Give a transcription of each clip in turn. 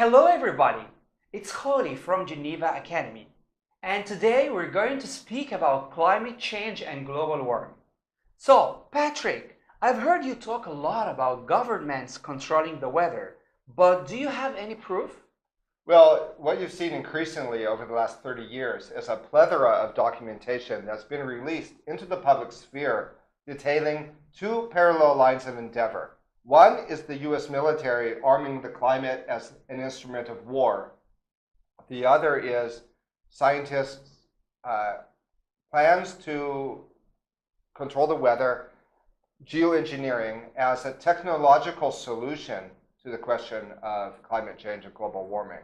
Hello everybody, it's Kholi from Geneva Academy, and today we're going to speak about climate change and global warming. So, Patrick, I've heard you talk a lot about governments controlling the weather, but do you have any proof? Well, what you've seen increasingly over the last 30 years is a plethora of documentation that's been released into the public sphere detailing two parallel lines of endeavor. One is the US military arming the climate as an instrument of war. The other is scientists' plans to control the weather, geoengineering as a technological solution to the question of climate change and global warming.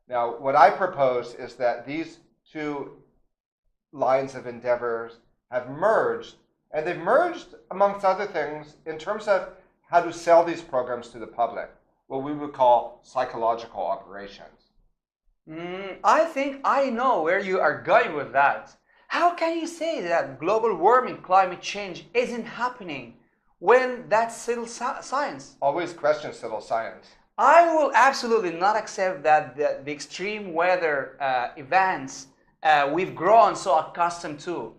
Now, what I propose is that these two lines of endeavors have merged, and they've merged, amongst other things, in terms of how to sell these programs to the public, what we would call psychological operations. I think I know where you are going with that. How can you say that global warming, climate change isn't happening when that's still science? Always question civil science. I will absolutely not accept that the extreme weather events we've grown so accustomed to,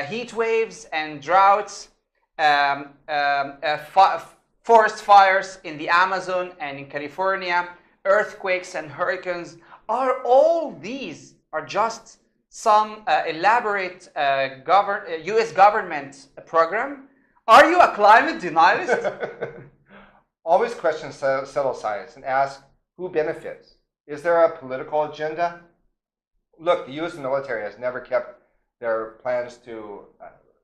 heat waves and droughts, forest fires in the Amazon and in California, earthquakes and hurricanes, all these are just some elaborate US government program? Are you a climate denialist? Always question settled science and ask who benefits. Is there a political agenda? Look, the US military has never kept their plans to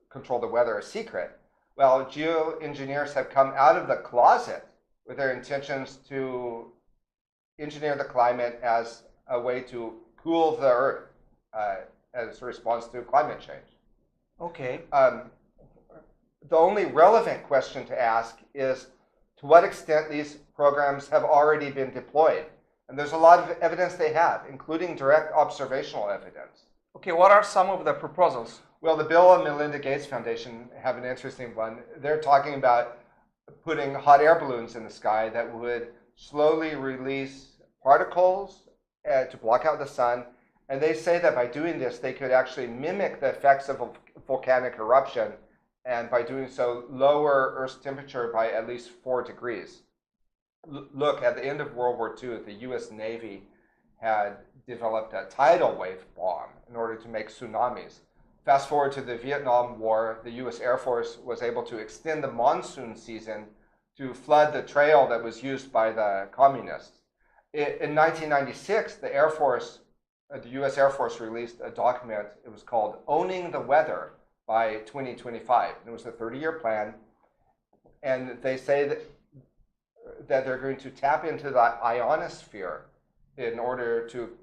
control the weather a secret. Well, geoengineers have come out of the closet with their intentions to engineer the climate as a way to cool the earth as a response to climate change. Okay. The only relevant question to ask is to what extent these programs have already been deployed. And there's a lot of evidence they have, including direct observational evidence. Okay, what are some of the proposals? Well, the Bill and Melinda Gates Foundation have an interesting one. They're talking about putting hot air balloons in the sky that would slowly release particles to block out the sun. And they say that by doing this, they could actually mimic the effects of a volcanic eruption, and by doing so, lower Earth's temperature by at least 4 degrees. Look, at the end of World War II, the US Navy had developed a tidal wave bomb in order to make tsunamis. Fast forward to the Vietnam War, the US Air Force was able to extend the monsoon season to flood the trail that was used by the communists. In 1996, the US Air Force released a document. It was called Owning the Weather by 2025. And it was a 30-year plan. And they say that they're going to tap into the ionosphere in order to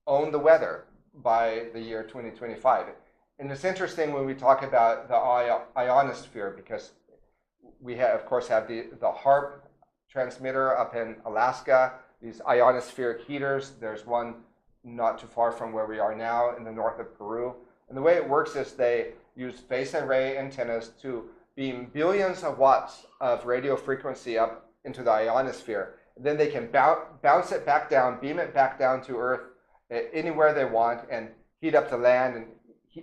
own the weather by the year 2025. And it's interesting when we talk about the ionosphere, because we have, of course, have the HAARP transmitter up in Alaska, these ionospheric heaters. There's one not too far from where we are now in the north of Peru. And the way it works is they use phase array antennas to beam billions of watts of radio frequency up into the ionosphere. And then they can bounce it back down, beam it back down to Earth anywhere they want, and heat up the land and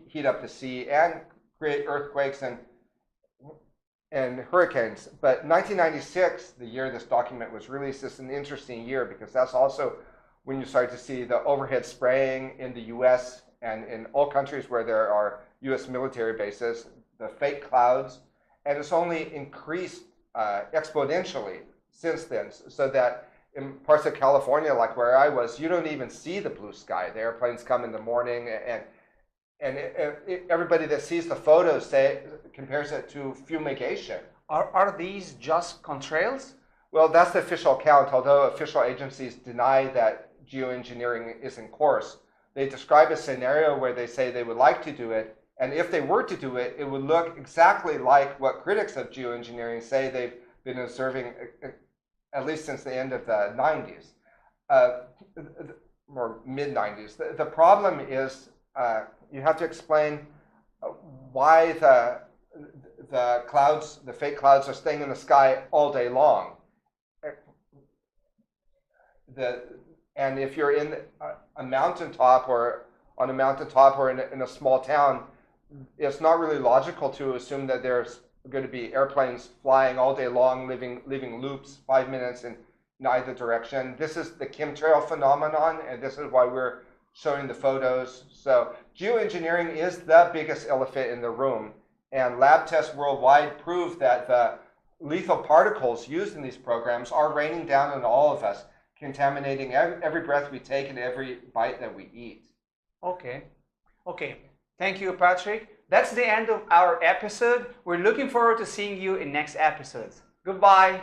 heat up the sea and create earthquakes and hurricanes. But 1996, the year this document was released, is an interesting year because that's also when you start to see the overhead spraying in the US and in all countries where there are US military bases, the fake clouds, and it's only increased exponentially since then, so that in parts of California, like where I was, you don't even see the blue sky. The airplanes come in the morning, and everybody that sees the photos compares it to fumigation. Are these just contrails? Well, that's the official account, although official agencies deny that geoengineering is in course. They describe a scenario where they say they would like to do it, and if they were to do it, it would look exactly like what critics of geoengineering say they've been observing at least since the end of the 90s, or mid-90s. The problem is you have to explain why the clouds, the fake clouds, are staying in the sky all day long. and if you're in a mountaintop or on a mountaintop or in a small town, it's not really logical to assume that there's going to be airplanes flying all day long, leaving loops 5 minutes in either direction. This is the chemtrail phenomenon, and this is why we're showing the photos. So geoengineering is the biggest elephant in the room, and lab tests worldwide prove that the lethal particles used in these programs are raining down on all of us, contaminating every breath we take and every bite that we eat. Okay. Okay. Thank you, Patrick. That's the end of our episode. We're looking forward to seeing you in next episodes. Goodbye.